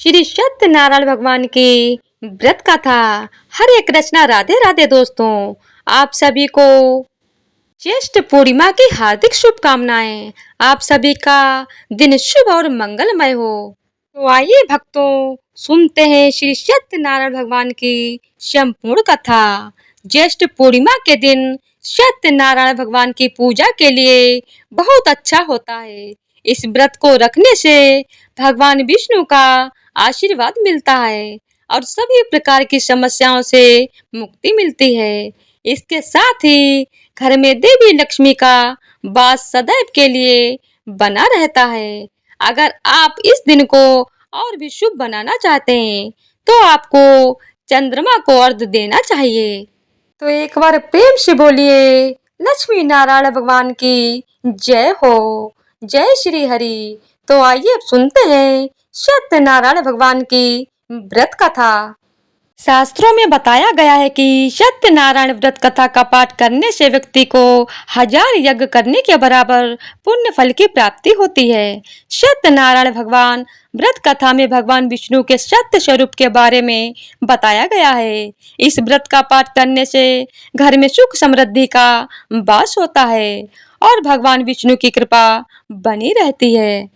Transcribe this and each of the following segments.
श्री सत्यनारायण भगवान की व्रत कथा। हर एक रचना। राधे राधे दोस्तों, आप सभी को ज्येष्ठ पूर्णिमा की हार्दिक शुभकामनाएं। आप सभी का दिन शुभ और मंगलमय हो। तो आइए भक्तों, सुनते हैं श्री सत्यनारायण भगवान की संपूर्ण कथा। ज्येष्ठ पूर्णिमा के दिन सत्यनारायण भगवान की पूजा के लिए बहुत अच्छा होता है। इस व्रत को रखने से भगवान विष्णु का आशीर्वाद मिलता है और सभी प्रकार की समस्याओं से मुक्ति मिलती है। इसके साथ ही घर में देवी लक्ष्मी का वास सदैव के लिए बना रहता है। अगर आप इस दिन को और भी शुभ बनाना चाहते हैं तो आपको चंद्रमा को अर्घ्य देना चाहिए। तो एक बार प्रेम से बोलिए, लक्ष्मी नारायण भगवान की जय हो। जय श्री हरि। तो आइए अब सुनते हैं सत्यनारायण भगवान की व्रत कथा। शास्त्रों में बताया गया है कि सत्यनारायण व्रत कथा का पाठ करने से व्यक्ति को 1000 यज्ञ करने के बराबर पुण्य फल की प्राप्ति होती है। सत्यनारायण भगवान व्रत कथा में भगवान विष्णु के सत्य स्वरूप के बारे में बताया गया है। इस व्रत का पाठ करने से घर में सुख समृद्धि का वास होता है और भगवान विष्णु की कृपा बनी रहती है।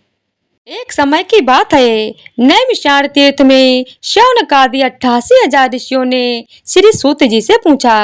एक समय की बात है, नैमिषारण्य तीर्थ में शौनकादि 88,000 ऋषियों ने श्री सूत जी से पूछा,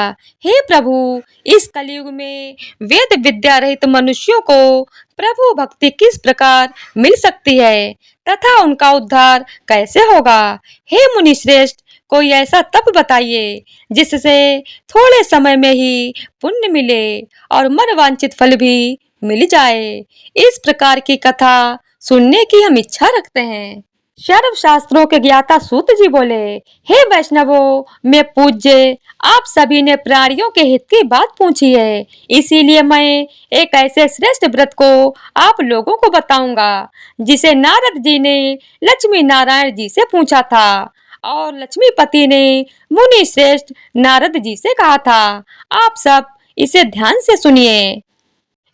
हे प्रभु, इस कलयुग में वेद विद्या रहित मनुष्यों को प्रभु भक्ति किस प्रकार मिल सकती है तथा उनका उद्धार कैसे होगा। हे मुनि श्रेष्ठ, कोई ऐसा तप बताइए जिससे थोड़े समय में ही पुण्य मिले और मनवांछित फल भी मिल जाए। इस प्रकार की कथा सुनने की हम इच्छा रखते हैं। सर्व शास्त्रों के ज्ञाता सूत जी बोले, हे वैष्णवों, मैं पूज्य आप सभी ने प्राणियों के हित की बात पूछी है, इसीलिए मैं एक ऐसे श्रेष्ठ व्रत को आप लोगों को बताऊंगा जिसे नारद जी ने लक्ष्मी नारायण जी से पूछा था और लक्ष्मीपति ने मुनि श्रेष्ठ नारद जी से कहा था। आप सब इसे ध्यान से सुनिए।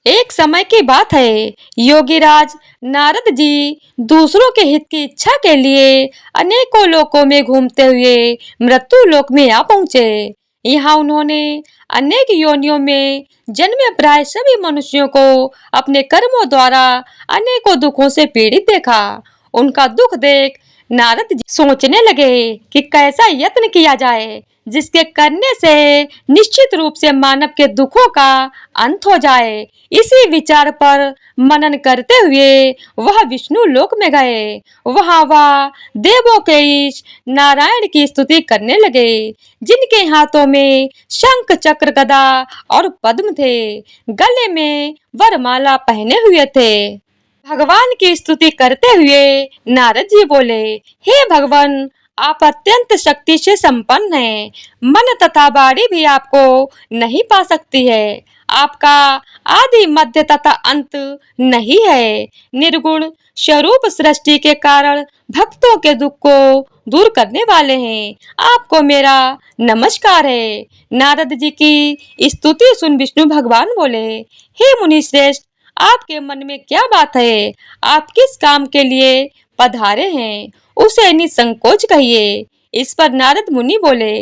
एक समय की बात है, योगीराज नारद जी दूसरों के हित की इच्छा के लिए अनेकों लोकों में घूमते हुए मृत्यु लोक में आ पहुंचे। यहाँ उन्होंने अनेक योनियों में जन्मे प्राय सभी मनुष्यों को अपने कर्मों द्वारा अनेकों दुखों से पीड़ित देखा। उनका दुख देख नारद जी सोचने लगे कि कैसा यत्न किया जाए जिसके करने से निश्चित रूप से मानव के दुखों का अंत हो जाए। इसी विचार पर मनन करते हुए वह विष्णु लोक में गए। वहां वह देवों के ईश नारायण की स्तुति करने लगे, जिनके हाथों में शंख चक्र गदा और पद्म थे, गले में वरमाला पहने हुए थे। भगवान की स्तुति करते हुए नारद जी बोले, हे भगवान, आप अत्यंत शक्ति से संपन्न हैं। मन तथा वाणी भी आपको नहीं पा सकती है। आपका आदि मध्य तथा अंत नहीं है। निर्गुण स्वरूप सृष्टि के कारण भक्तों के दुख को दूर करने वाले हैं। आपको मेरा नमस्कार है। नारद जी की स्तुति सुन विष्णु भगवान बोले, हे मुनि श्रेष्ठ, आपके मन में क्या बात है? आप किस काम के लिए पधारे हैं? उसे निसंकोच कहिए। इस पर नारद मुनि बोले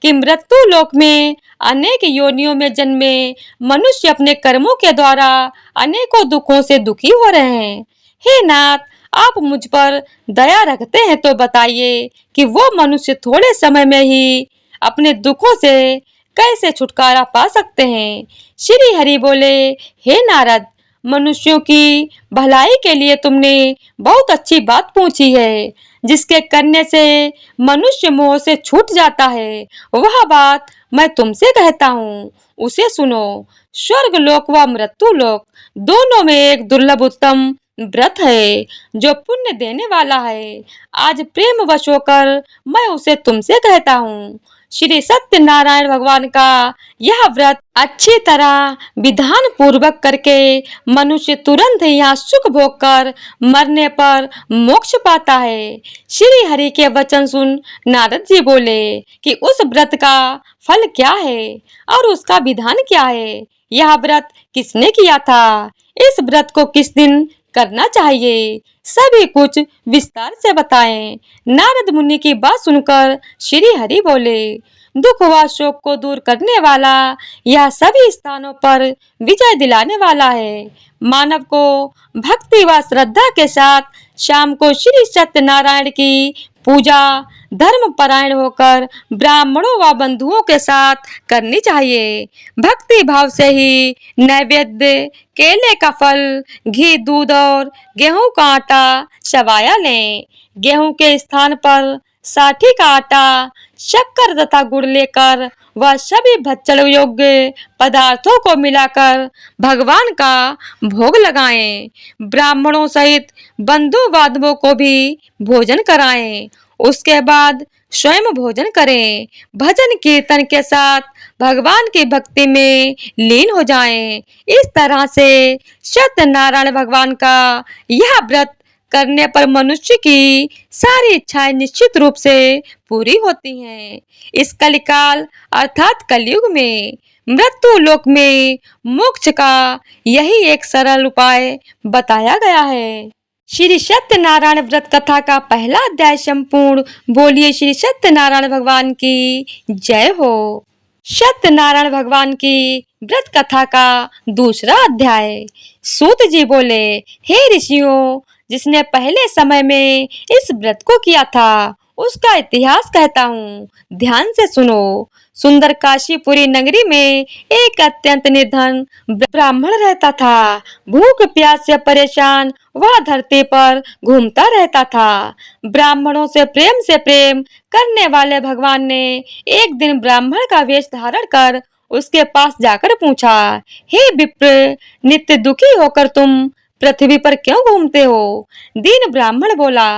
कि मृत्यु लोक में अनेक योनियों में जन्मे मनुष्य अपने कर्मों के द्वारा अनेकों दुखों से दुखी हो रहे हैं। हे नाथ, आप मुझ पर दया रखते हैं तो बताइए कि वो मनुष्य थोड़े समय में ही अपने दुखों से कैसे छुटकारा पा सकते हैं। श्री हरि बोले, हे नारद, मनुष्यों की भलाई के लिए तुमने बहुत अच्छी बात पूछी है, जिसके करने से मनुष्य मोह से छूट जाता है। वह बात मैं तुमसे कहता हूँ, उसे सुनो। स्वर्ग लोक व मृत्यु लोक दोनों में एक दुर्लभ उत्तम व्रत है जो पुण्य देने वाला है। आज प्रेम वश होकर मैं उसे तुमसे कहता हूँ। श्री सत्यनारायण भगवान का यह व्रत अच्छी तरह विधान पूर्वक करके मनुष्य तुरंत ही यहाँ सुख भोग कर मरने पर मोक्ष पाता है। श्री हरि के वचन सुन नारद जी बोले कि उस व्रत का फल क्या है और उसका विधान क्या है। यह व्रत किसने किया था? इस व्रत को किस दिन करना चाहिए, सभी कुछ विस्तार से बताएं। नारद मुनि की बात सुनकर श्री हरि बोले, दुख व शोक को दूर करने वाला, यह सभी स्थानों पर विजय दिलाने वाला है। मानव को भक्ति व श्रद्धा के साथ शाम को श्री सत्यनारायण की पूजा धर्म परायण होकर ब्राह्मणों व बंधुओं के साथ करनी चाहिए। भक्ति भाव से ही नैवेद्य, केले का फल, घी, दूध और गेहूं का आटा चबाया लें। गेहूं के स्थान पर साठी का आटा, शक्कर तथा गुड़ लेकर वह सभी भक्षण योग्य पदार्थों को मिलाकर भगवान का भोग लगाएं। ब्राह्मणों सहित बंधु बांधवों को भी भोजन कराएं। उसके बाद स्वयं भोजन करें। भजन कीर्तन के साथ भगवान की भक्ति में लीन हो जाएं। इस तरह से सत्यनारायण भगवान का यह व्रत करने पर मनुष्य की सारी इच्छाएं निश्चित रूप से पूरी होती हैं। इस कलिकाल अर्थात कलयुग में मृत्यु लोक में मोक्ष का यही एक सरल उपाय बताया गया है। श्री सत्यनारायण व्रत कथा का पहला अध्याय संपूर्ण। बोलिए श्री सत्यनारायण भगवान की जय हो। सत्यनारायण भगवान की व्रत कथा का दूसरा अध्याय। सूत जी बोले, हे ऋषियों, जिसने पहले समय में इस व्रत को किया था उसका इतिहास कहता हूँ, ध्यान से सुनो। सुंदर काशीपुरी नगरी में एक अत्यंत निर्धन ब्राह्मण रहता था। भूख प्यास से परेशान वह धरती पर घूमता रहता था। ब्राह्मणों से प्रेम करने वाले भगवान ने एक दिन ब्राह्मण का वेश धारण कर उसके पास जाकर पूछा, हे विप्र, नित्य दुखी होकर तुम पृथ्वी पर क्यों घूमते हो? दीन ब्राह्मण बोला,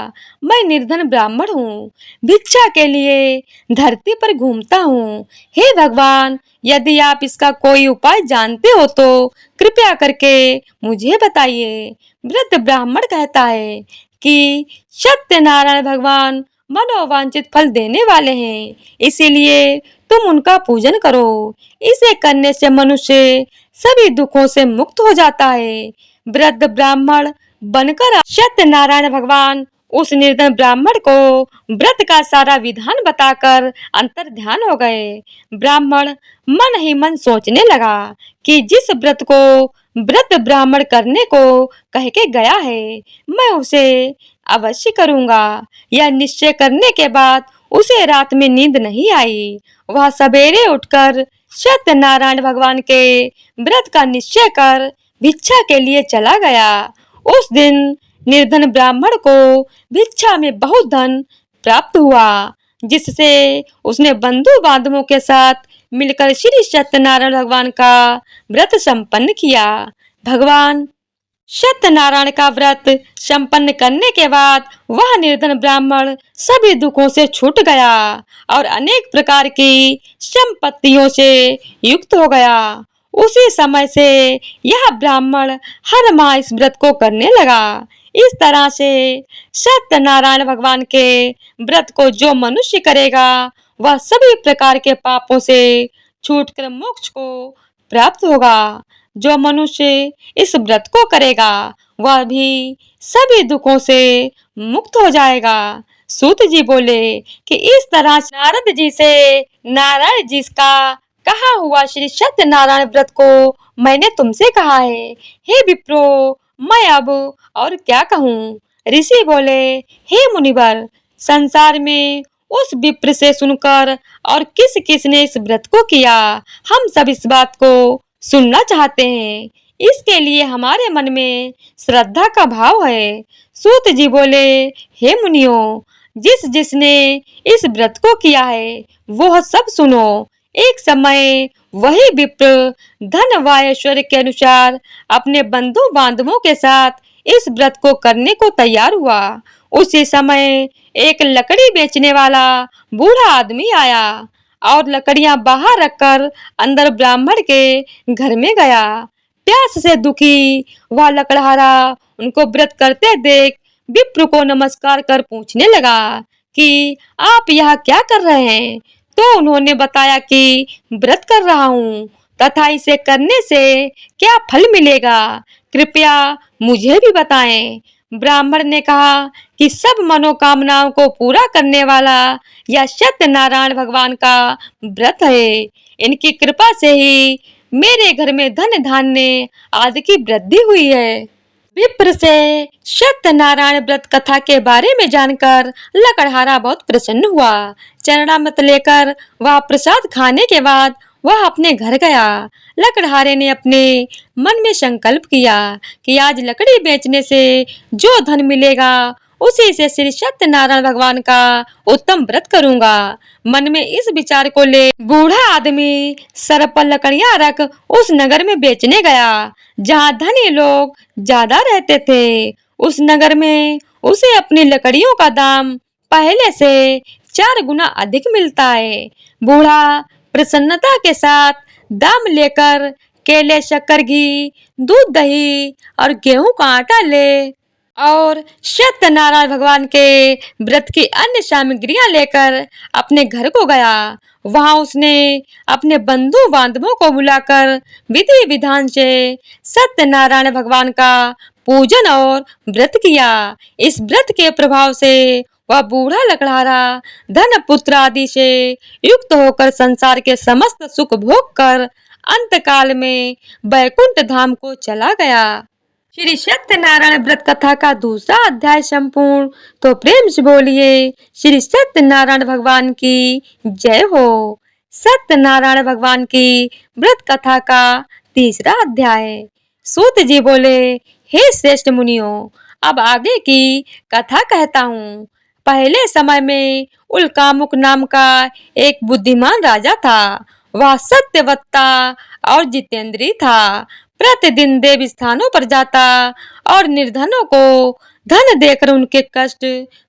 मैं निर्धन ब्राह्मण हूँ, भिक्षा के लिए धरती पर घूमता हूँ। हे भगवान, यदि आप इसका कोई उपाय जानते हो तो कृपया करके मुझे बताइए। वृद्ध ब्राह्मण कहता है कि सत्यनारायण भगवान मनोवांछित फल देने वाले हैं, इसीलिए तुम उनका पूजन करो। इसे करने से मनुष्य सभी दुखों से मुक्त हो जाता है। वृद्ध ब्राह्मण बनकर सत्यनारायण भगवान उस निर्धन ब्राह्मण को व्रत का सारा विधान बताकर अंतर ध्यान हो गए। ब्राह्मण मन ही मन सोचने लगा कि जिस व्रत को वृद्ध ब्राह्मण करने को कह के गया है, मैं उसे अवश्य करूंगा। यह निश्चय करने के बाद उसे रात में नींद नहीं आई। वह सवेरे उठकर सत्यनारायण भगवान के व्रत का निश्चय कर भिक्षा के लिए चला गया। उस दिन निर्धन ब्राह्मण को भिक्षा में बहुत धन प्राप्त हुआ, जिससे उसने बंधु बांधवों के साथ मिलकर श्री सत्यनारायण भगवान का व्रत संपन्न किया। भगवान सत्यनारायण का व्रत संपन्न करने के बाद वह निर्धन ब्राह्मण सभी दुखों से छूट गया और अनेक प्रकार की संपत्तियों से युक्त हो गया। उसी समय से यह ब्राह्मण हर माह इस व्रत को करने लगा। इस तरह से सत्यनारायण भगवान के व्रत को जो मनुष्य करेगा वह सभी प्रकार के पापों से छूटकर मोक्ष को प्राप्त होगा। जो मनुष्य इस व्रत को करेगा वह भी सभी दुखों से मुक्त हो जाएगा। सूत जी बोले कि इस तरह नारद जी से नारायण जी का कहा हुआ श्री सत्यनारायण व्रत को मैंने तुमसे कहा है। हे विप्रो, मैं अब और क्या कहूँ? ऋषि बोले, हे मुनिवर, संसार में उस विप्र से सुनकर और किस किस ने इस व्रत को किया, हम सब इस बात को सुनना चाहते हैं। इसके लिए हमारे मन में श्रद्धा का भाव है। सूत जी बोले, हे मुनियों, जिसने इस व्रत को किया है वह सब सुनो। एक समय वही विप्र धन व ऐश्वर्य के अनुसार अपने बंधु बांधवों के साथ इस व्रत को करने को तैयार हुआ। उसी समय एक लकड़ी बेचने वाला बूढ़ा आदमी आया और लकड़ियां बाहर रखकर अंदर ब्राह्मण के घर में गया। प्यास से दुखी वह लकड़हारा उनको व्रत करते देख विप्र को नमस्कार कर पूछने लगा कि आप यहाँ क्या कर रहे हैं? तो उन्होंने बताया कि व्रत कर रहा हूँ। तथा इसे करने से क्या फल मिलेगा, कृपया मुझे भी बताएं। ब्राह्मण ने कहा कि सब मनोकामनाओं को पूरा करने वाला यह सत्यनारायण भगवान का व्रत है। इनकी कृपा से ही मेरे घर में धन धान्य आदि की वृद्धि हुई है। विप्र से सत्यनारायण व्रत कथा के बारे में जानकर लकड़हारा बहुत प्रसन्न हुआ। चरणामृत लेकर वह प्रसाद खाने के बाद वह अपने घर गया। लकड़हारे ने अपने मन में संकल्प किया कि आज लकड़ी बेचने से जो धन मिलेगा उसी से श्री सत्यनारायण भगवान का उत्तम व्रत करूंगा। मन में इस विचार को ले बूढ़ा आदमी सर पर लकड़ियां रख उस नगर में बेचने गया जहां धनी लोग ज्यादा रहते थे। उस नगर में उसे अपनी लकड़ियों का दाम पहले से 4 गुना अधिक मिलता है। बूढ़ा प्रसन्नता के साथ दाम लेकर केले, शक्कर, घी, दूध, दही और गेहूं का आटा ले और सत्यनारायण भगवान के व्रत की अन्य सामग्रियां लेकर अपने घर को गया। वहां उसने अपने बंधु बांधवों को बुलाकर विधि विधान से सत्यनारायण भगवान का पूजन और व्रत किया। इस व्रत के प्रभाव से वह बूढ़ा लकड़हारा धन पुत्र आदि से युक्त होकर संसार के समस्त सुख भोग कर अंतकाल में वैकुंठ धाम को चला गया। श्री सत्यनारायण व्रत कथा का दूसरा अध्याय संपूर्ण। तो प्रेम से बोलिए श्री सत्यनारायण भगवान की जय हो। सत्यनारायण भगवान की व्रत कथा का तीसरा अध्याय। सूत जी बोले, हे श्रेष्ठ मुनियों, अब आगे की कथा कहता हूँ। पहले समय में उल्कामुक नाम का एक बुद्धिमान राजा था। वह सत्यवक्ता और जितेंद्रिय था। प्रतिदिन देव स्थानों पर जाता और निर्धनों को धन देकर उनके कष्ट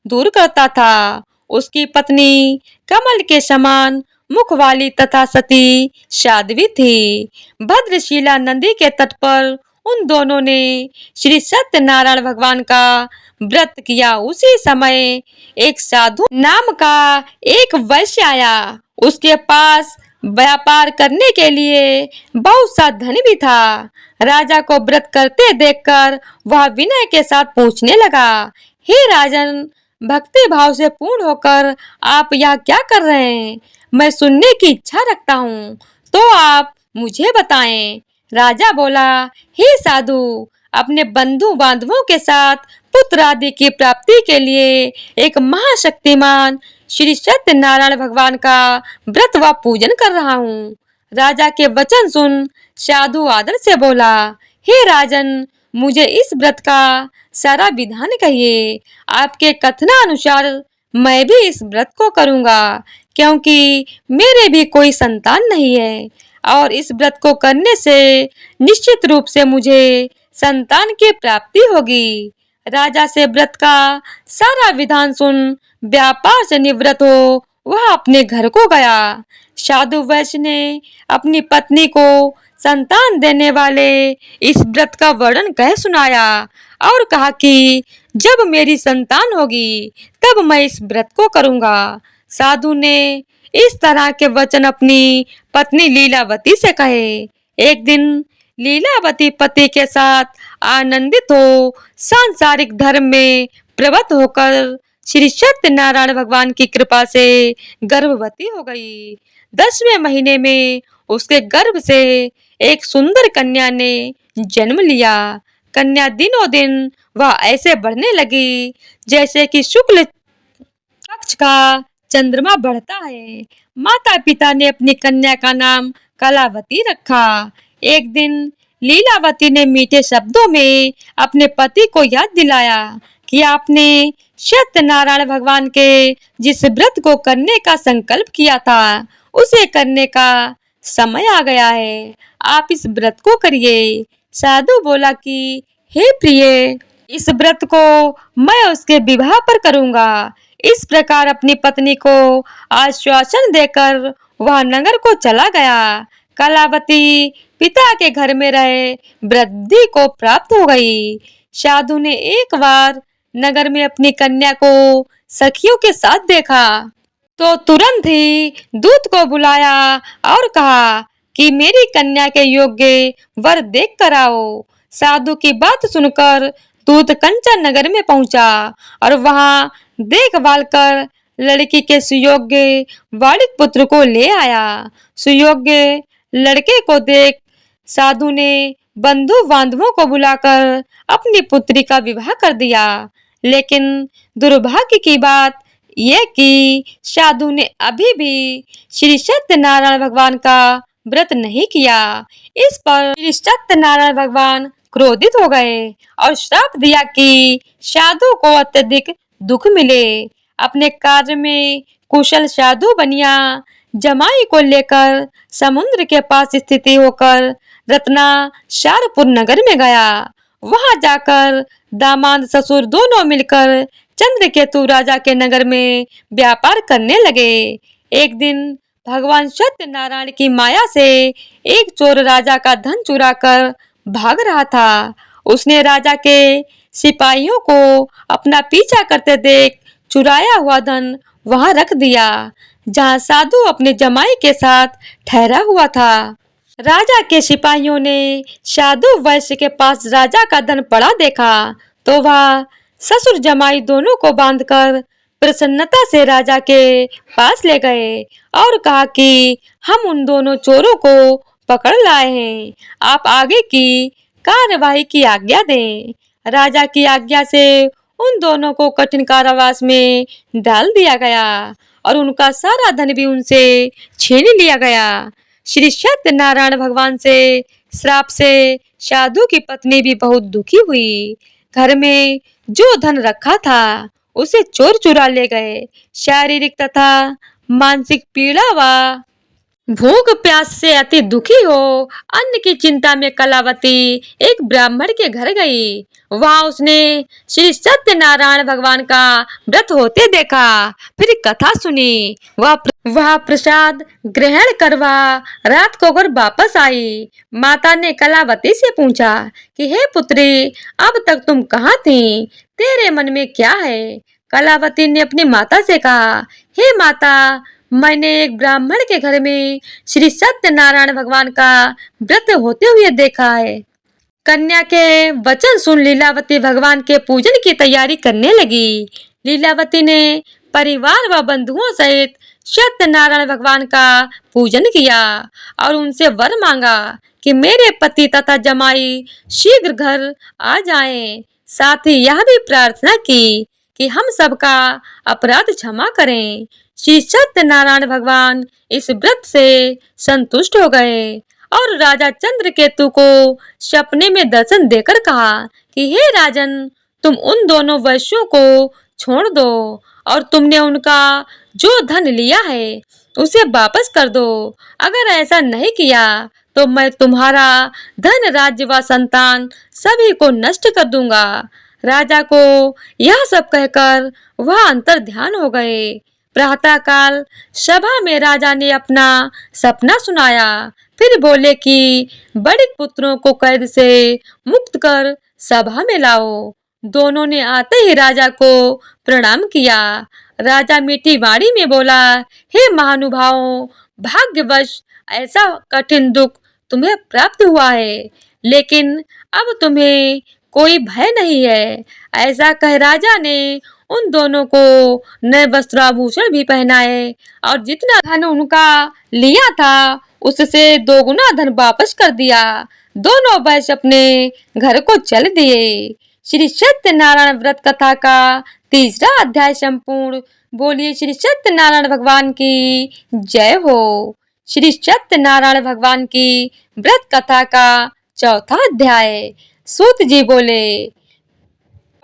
दूर करता था। उसकी पत्नी कमल के समान मुख वाली तथा सती साध्वी थी। भद्रशिला नदी के तट पर उन दोनों ने श्री सत्यनारायण भगवान का व्रत किया। उसी समय एक साधु नाम का एक वैश्य आया। उसके पास व्यापार करने के लिए बहुत सा धन भी था। राजा को व्रत करते देखकर वह विनय के साथ पूछने लगा, हे राजन, भक्ति भाव से पूर्ण होकर आप यह क्या कर रहे हैं? मैं सुनने की इच्छा रखता हूँ, तो आप मुझे बताएं। राजा बोला, हे साधु, अपने बंधु बांधवों के साथ पुत्र आदि की प्राप्ति के लिए एक महाशक्तिमान श्री सत्यनारायण भगवान का व्रत व पूजन कर रहा हूँ। राजा के वचन सुन साधु आदर से बोला, हे राजन, मुझे इस व्रत का सारा विधान कहिए। आपके कथनानुसार मैं भी इस व्रत को करूंगा, क्योंकि मेरे भी कोई संतान नहीं है और इस व्रत को करने से निश्चित रूप से मुझे संतान की प्राप्ति होगी। राजा से व्रत का सारा विधान सुन व्यापार से निवृत्त हो वह अपने घर को गया। साधु वैश्य ने अपनी पत्नी को संतान देने वाले इस व्रत का वर्णन कह सुनाया और कहा कि जब मेरी संतान होगी तब मैं इस व्रत को करूंगा। साधु ने इस तरह के वचन अपनी पत्नी लीलावती से कहे। एक दिन लीलावती पति के साथ आनंदित हो सांसारिक धर्म में प्रवृत्त होकर श्री सत्यनारायण भगवान की कृपा से गर्भवती हो गई। 10वें महीने में उसके गर्भ से एक सुंदर कन्या ने जन्म लिया। कन्या दिनों दिन वह ऐसे बढ़ने लगी जैसे कि शुक्ल पक्ष का चंद्रमा बढ़ता है। माता पिता ने अपनी कन्या का नाम कलावती रखा। एक दिन लीलावती ने मीठे शब्दों में अपने पति को याद दिलाया कि आपने सत्यनारायण भगवान के जिस व्रत को करने का संकल्प किया था उसे करने का समय आ गया है। आप इस व्रत को करिए। साधु बोला कि हे प्रिय, इस व्रत को मैं उसके विवाह पर करूंगा। इस प्रकार अपनी पत्नी को आश्वासन देकर वह नगर को चला गया। कलावती पिता के घर में रहे वृद्धि को प्राप्त हो गई। साधु ने एक बार नगर में अपनी कन्या को सखियों के साथ देखा तो तुरंत ही दूत को बुलाया और कहा कि मेरी कन्या के योग्य वर देख कर आओ। साधु की बात सुनकर दूत कंचन नगर में पहुंचा और वहां देखभाल कर लड़की के सुयोग्य वालिक पुत्र को ले आया। सुयोग्य लड़के को देख साधु ने बंधु बांधवों को बुलाकर अपनी पुत्री का विवाह कर दिया। लेकिन दुर्भाग्य की बात यह कि साधु ने अभी भी श्री सत्यनारायण भगवान का व्रत नहीं किया। इस पर श्री सत्यनारायण भगवान क्रोधित हो गए और श्राप दिया कि साधु को अत्यधिक दुख मिले। अपने कार्य में कुशल साधु बनिया जमाई को लेकर समुद्र के पास स्थिति होकर रत्नाशारपुर नगर में गया। वहां जाकर दामाद ससुर दोनों मिलकर चंद्रकेतु राजा के नगर में व्यापार करने लगे। एक दिन भगवान सत्यनारायण की माया से एक चोर राजा का धन चुराकर भाग रहा था। उसने राजा के सिपाहियों को अपना पीछा करते देख चुराया हुआ धन वहां रख दिया, जहां साधु अपने जमाई के साथ ठहरा हुआ था। राजा के सिपाहियों ने साधु वैश्य के पास राजा का धन पड़ा देखा तो वह ससुर जमाई दोनों को बांधकर प्रसन्नता से राजा के पास ले गए और कहा कि हम उन दोनों चोरों को पकड़ लाए हैं, आप आगे की कार्यवाही की आज्ञा दें। राजा की आज्ञा से उन दोनों को कठिन कारावास में डाल दिया गया और उनका सारा धन भी उनसे छीन लिया गया। श्री सत्यनारायण भगवान से श्राप से साधु की पत्नी भी बहुत दुखी हुई। घर में जो धन रखा था उसे चोर चुरा ले गए। शारीरिक तथा मानसिक पीड़ा व भूख प्यास से अति दुखी हो अन्न की चिंता में कलावती एक ब्राह्मण के घर गई। वहां उसने श्री सत्यनारायण भगवान का व्रत होते देखा, फिर कथा सुनी। वह प्रसाद ग्रहण करवा रात को घर वापस आई। माता ने कलावती से पूछा कि हे पुत्री, अब तक तुम कहाँ थी, तेरे मन में क्या है? कलावती ने अपनी माता से कहा, हे माता, मैंने एक ब्राह्मण के घर में श्री सत्यनारायण भगवान का व्रत होते हुए देखा है। कन्या के वचन सुन लीलावती भगवान के पूजन की तैयारी करने लगी। लीलावती ने परिवार व बंधुओं सहित सत्यनारायण भगवान का पूजन किया और उनसे वर मांगा कि मेरे पति तथा जमाई शीघ्र घर आ जाएं। साथ ही यह भी प्रार्थना की कि हम सबका अपराध क्षमा करें। श्री सत्यनारायण भगवान इस व्रत से संतुष्ट हो गए और राजा चंद्रकेतु को सपने में दर्शन देकर कहा कि हे राजन, तुम उन दोनों वैश्यों को छोड़ दो और तुमने उनका जो धन लिया है उसे वापस कर दो। अगर ऐसा नहीं किया तो मैं तुम्हारा धन, राज्य व संतान सभी को नष्ट कर दूंगा। राजा को यह सब कहकर वह अंतर ध्यान हो गए। प्रातः काल सभा में राजा ने अपना सपना सुनाया, फिर बोले कि बड़े पुत्रों को कैद से मुक्त कर सभा में लाओ। दोनों ने आते ही राजा को प्रणाम किया। राजा मीठी वाणी में बोला, हे महानुभावों, भाग्यवश ऐसा कठिन दुख तुम्हें प्राप्त हुआ है, लेकिन अब तुम्हें कोई भय नहीं है। ऐसा कह राजा ने उन दोनों को नए वस्त्राभूषण भी पहनाए और जितना धन उनका लिया था उससे 2 गुना धन वापस कर दिया। दोनों वैश्य अपने घर को चल दिए। श्री सत्यनारायण व्रत कथा का 3रा अध्याय संपूर्ण। बोलिए श्री सत्यनारायण भगवान की जय हो। श्री सत्यनारायण भगवान की व्रत कथा का 4था अध्याय। सूत जी बोले,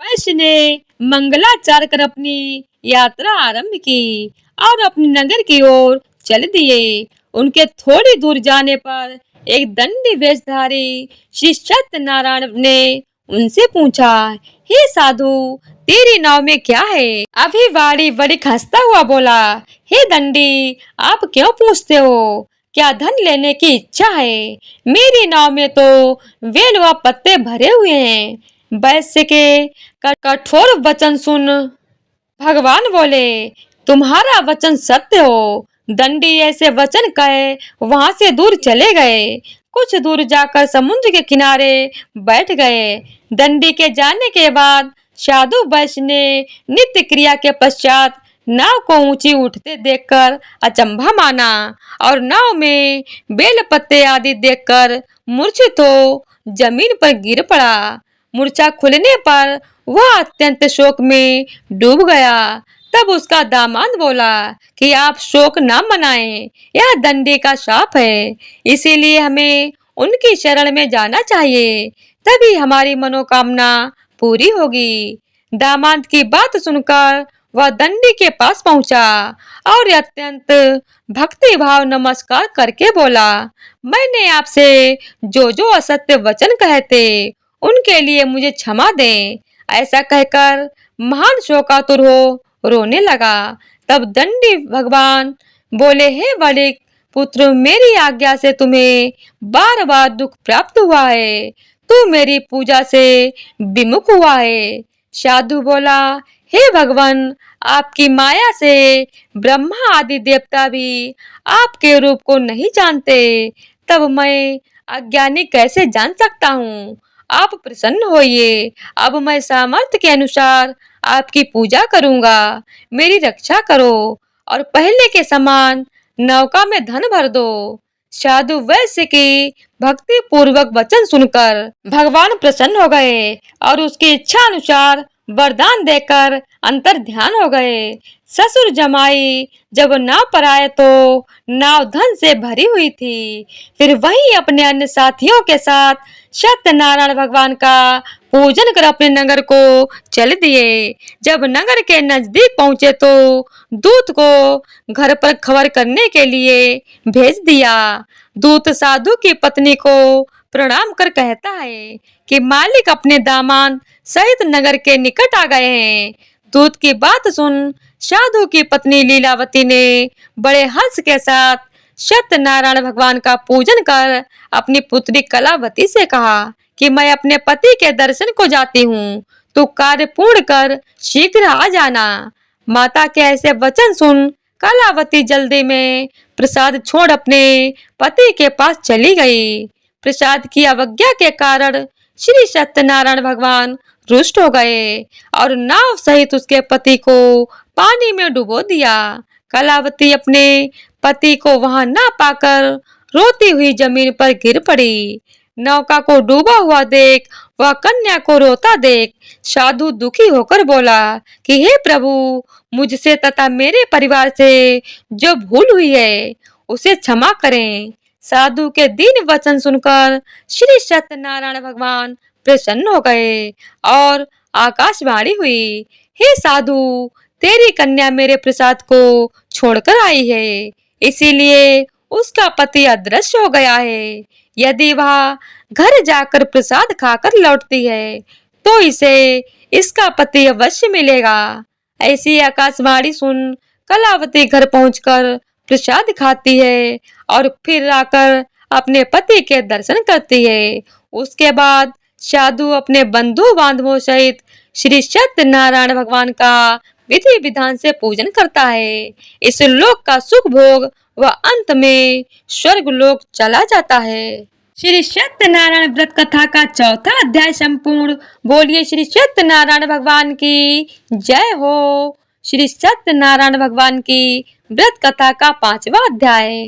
वैश्य ने मंगलाचार कर अपनी यात्रा आरंभ की और अपने नगर की ओर चल दिए। उनके थोड़ी दूर जाने पर एक दंडी वेशधारी श्री सत्यनारायण ने उनसे पूछा, हे साधु, तेरी नाव में क्या है? अभी वाड़ी बड़ी हंसता हुआ बोला, हे दंडी, आप क्यों पूछते हो? क्या धन लेने की इच्छा है? मेरी नाव में तो वेल व पत्ते भरे हुए हैं। वैश्य के कठोर वचन सुन भगवान बोले, तुम्हारा वचन सत्य हो, दंडी ऐसे वचन कहे वहां से दूर चले गए। कुछ दूर जाकर समुद्र के किनारे बैठ गए। दंडी के जाने के बाद साधु वैश्य ने नित्य क्रिया के पश्चात नाव को ऊंची उठते देखकर अचंभा माना और नाव में बेल पत्ते आदि देखकर मूर्छित हो जमीन पर गिर पड़ा। मूर्छा खुलने पर वह अत्यंत शोक में डूब गया। तब उसका दामाद बोला कि आप शोक ना मनाएं, यह दंडी का शाप है, इसीलिए हमें उनकी शरण में जाना चाहिए, तभी हमारी मनोकामना पूरी होगी। दामाद की बात सुनकर वह दंडी के पास पहुंचा और अत्यंत भक्ति भाव नमस्कार करके बोला, मैंने आपसे जो जो असत्य वचन कहे थे उनके लिए मुझे क्षमा दें। ऐसा कहकर महान शोकातुर हो रोने लगा। तब दंडी भगवान बोले, हे बालिक पुत्र, मेरी आज्ञा से तुम्हें बार बार दुख प्राप्त हुआ है, तू मेरी पूजा से विमुख हुआ है। साधु बोला, हे भगवान, आपकी माया से ब्रह्मा आदि देवता भी आपके रूप को नहीं जानते, तब मैं अज्ञानी कैसे जान सकता हूँ। आप प्रसन्न होइए, अब मैं सामर्थ्य के अनुसार आपकी पूजा करूंगा, मेरी रक्षा करो और पहले के समान नौका में धन भर दो। साधु वैश्य की भक्ति पूर्वक वचन सुनकर भगवान प्रसन्न हो गए और उसकी इच्छा अनुसार वरदान देकर अंतर ध्यान हो गए। ससुर जमाई जब नाव पर आए तो नाव धन से भरी हुई थी। फिर वहीं अपने अन्य साथियों के साथ सत्यनारायण भगवान का पूजन कर अपने नगर को चल दिए। जब नगर के नजदीक पहुंचे तो दूत को घर पर खबर करने के लिए भेज दिया। दूत साधु की पत्नी को प्रणाम कर कहता है कि मालिक अपने दामाद सहित नगर के निकट आ गए हैं। दूत की बात सुन साधु की पत्नी लीलावती ने बड़े हर्ष के साथ सत्यनारायण भगवान का पूजन कर अपनी पुत्री कलावती से कहा कि मैं अपने पति के दर्शन को जाती हूँ, तू कार्य पूर्ण कर शीघ्र आ जाना। माता के ऐसे वचन सुन कलावती जल्दी में प्रसाद छोड़ अपने पति के पास चली गई। प्रसाद की अवज्ञा के कारण श्री सत्यनारायण भगवान रुष्ट हो गए और नाव सहित उसके पति को पानी में डुबो दिया। कलावती अपने पति को वहां ना पाकर रोती हुई जमीन पर गिर पड़ी। नौका को डूबा हुआ देख वह कन्या को रोता देख साधु दुखी होकर बोला कि हे प्रभु, मुझसे तथा मेरे परिवार से जो भूल हुई है उसे क्षमा करें। साधु के दीन वचन सुनकर श्री सत्यनारायण भगवान प्रसन्न हो गए और आकाशवाणी हुई, हे साधु, तेरी कन्या मेरे प्रसाद को छोड़कर आई है, इसीलिए उसका पति अदृश्य हो गया है। यदि वह घर जाकर प्रसाद खाकर लौटती है तो इसे इसका पति अवश्य मिलेगा। ऐसी आकाशवाणी सुन कलावती घर पहुंचकर प्रसाद खाती है और फिर आकर अपने पति के दर्शन करती है। उसके बाद साधु अपने बंधु बांधवों सहित श्री सत्यनारायण भगवान का विधि विधान से पूजन करता है। इस लोक का सुख भोग वह अंत में स्वर्ग लोक चला जाता है। श्री सत्यनारायण व्रत कथा का चौथा अध्याय संपूर्ण। बोलिए श्री सत्यनारायण भगवान की जय हो। श्री सत्यनारायण भगवान की व्रत कथा का पांचवा अध्याय।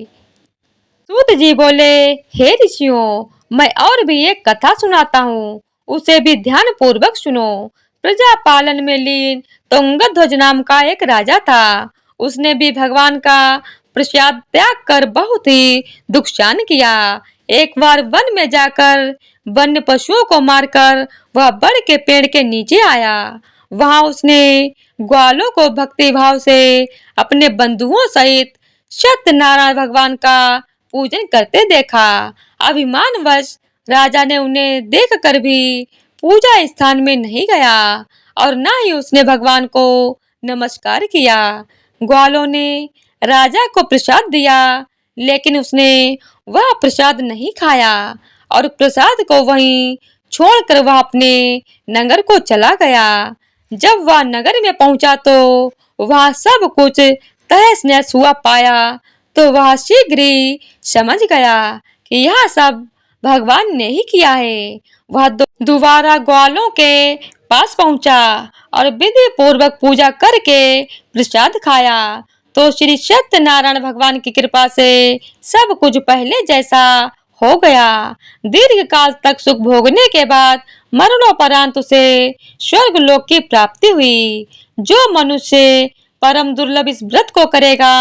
सूत जी बोले, हे ऋषियों, मैं और भी एक कथा सुनाता हूँ, उसे भी ध्यान पूर्वक सुनो। प्रजा पालन में लीन तुंगध्वज नाम का एक राजा था। उसने भी भगवान का प्रसाद त्याग कर बहुत ही दुख सहन किया। एक बार वन में जाकर वन्य पशुओं को मारकर वह बड़ के पेड़ के नीचे आया। वहां उसने ग्वालों को भक्ति भाव से अपने बंधुओं सहित सत्यनारायण भगवान का पूजन करते देखा। अभिमानवश राजा ने उन्हें देखकर भी पूजा स्थान में नहीं गया और न ही उसने भगवान को नमस्कार किया। ग्वालों ने राजा को प्रसाद दिया, लेकिन उसने वह प्रसाद नहीं खाया और प्रसाद को वहीं छोड़कर वह अपने नगर को चला गया। जब वह नगर में पहुंचा तो वह सब कुछ तहस नहस हुआ पाया तो वह शीघ्र ही समझ गया कि यह सब भगवान ने ही किया है। वह दोबारा ग्वालों के पास पहुंचा और विधि पूर्वक पूजा करके प्रसाद खाया तो श्री सत्यनारायण भगवान की कृपा से सब कुछ पहले जैसा हो गया। दीर्घ काल तक सुख भोगने के बाद मरणोपरांत उसे स्वर्ग लोक की प्राप्ति हुई। जो मनुष्य परम दुर्लभ इस व्रत को करेगा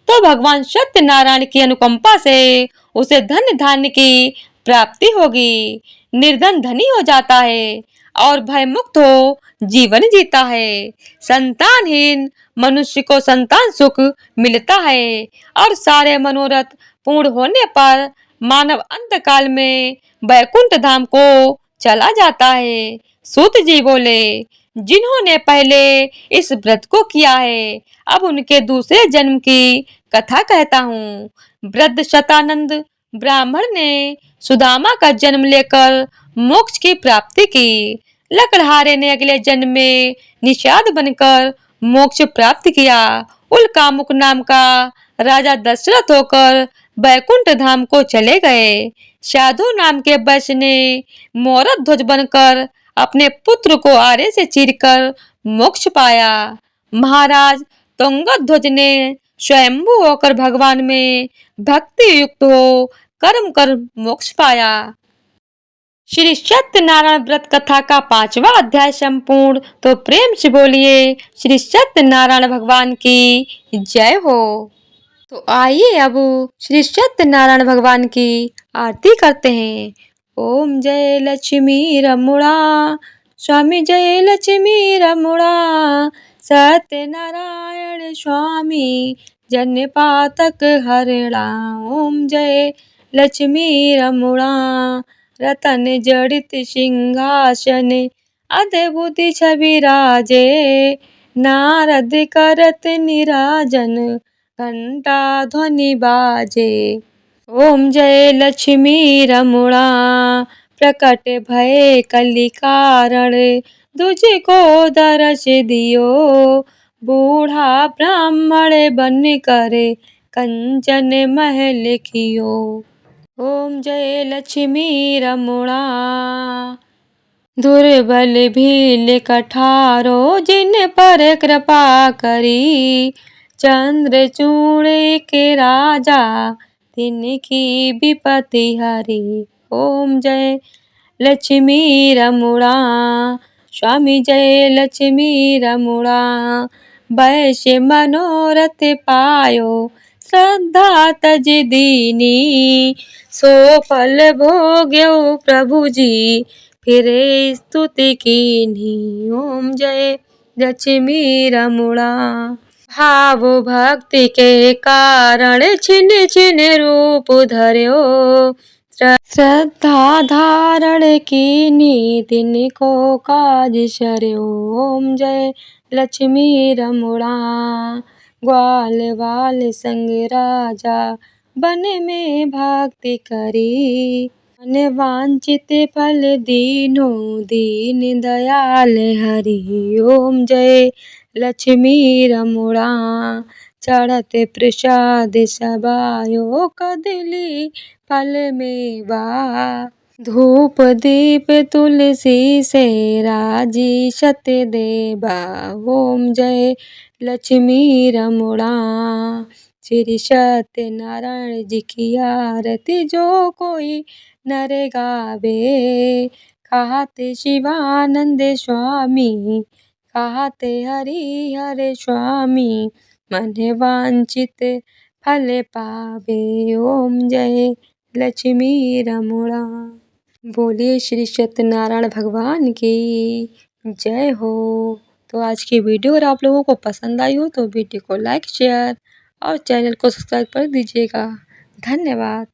तो भगवान सत्यनारायण की अनुकंपा से उसे धन धान्य की प्राप्ति होगी। निर्धन धनी हो जाता है और भय मुक्त हो जीवन जीता है। संतानहीन मनुष्य को संतान सुख मिलता है और सारे मनोरथ पूर्ण होने पर मानव अंतकाल में वैकुंठ धाम को चला जाता है। सूत जी बोले, जिन्होंने पहले इस व्रत को किया है अब उनके दूसरे जन्म की कथा कहता हूँ। वृद्ध शतानंद ब्राह्मण ने सुदामा का जन्म लेकर मोक्ष की प्राप्ति की। लकड़हारे ने अगले जन्म में निषाद बनकर मोक्ष प्राप्त किया। उल्कामुक नाम का राजा दशरथ होकर वैकुंठ धाम को चले गए। साधु नाम के वैश्य ने मोरत ध्वज बनकर अपने पुत्र को आरे से चीरकर मोक्ष पाया। महाराज तुंगध्वज ने स्वयंभू होकर भगवान में भक्ति युक्त हो कर्म कर मोक्ष पाया। श्री सत्यनारायण व्रत कथा का 5वां अध्याय संपूर्ण। तो प्रेम से बोलिए श्री सत्यनारायण भगवान की जय हो। तो आइए अब श्री सत्यनारायण भगवान की आरती करते हैं। ओम जय लक्ष्मी रमुणा स्वामी जय लक्ष्मी रमुणा सत्यनारायण स्वामी जन पातक हरणा। ओम जय लक्ष्मी रमुणा रतन जड़ित सिंहासन अद्भुत छवि राजे नारद करत निराजन घंटा ध्वनि बाजे। ओम जय लक्ष्मी रमुणा प्रकट भय कलि कारण तुझको दर्श दियो बूढ़ा ब्राह्मण बन करे कंचन महल कियो। ओम जय लक्ष्मी रमुणा दुर्बल भील कठारो जिन पर कृपा करी चंद्रचूड़ के राजा तिनकी विपत्ति हरी। ओम जय लक्ष्मी रमुणा स्वामी जय लक्ष्मी रमुणा वैश्य मनोरथ पायो श्रद्धा तज दीनी सो फल भोग्यो प्रभु जी फिरे स्तुति कीन्ही। ओम जय लक्ष्मी रमुणा भाव भक्ति के कारण छिन छिन रूप धर्यो श्रद्धा धारण कीनी तिनको काज सर्यो। ओम जय लक्ष्मी रमुणा ग्वाल वाल संग राजा बन में भक्ति करी मन वांछित फल दीनो दीन दयाल हरि। ओम जय लक्ष्मी रमुणा चढ़त प्रसाद सबायो कदली फल मेवा धूप दीप तुलसी से राजी सत्य देवा। ओम जय लक्ष्मी रमुणा श्री सत्यनारायण जी की आरती जो कोई नर गावे कहते शिवानंद स्वामी कहते हरि हर स्वामी मन वांछित फल पावे। ओम जय लक्ष्मी रमुणा। बोलिए श्री सत्यनारायण भगवान की जय हो। तो आज की वीडियो अगर आप लोगों को पसंद आई हो तो वीडियो को लाइक शेयर और चैनल को सब्सक्राइब कर दीजिएगा। धन्यवाद।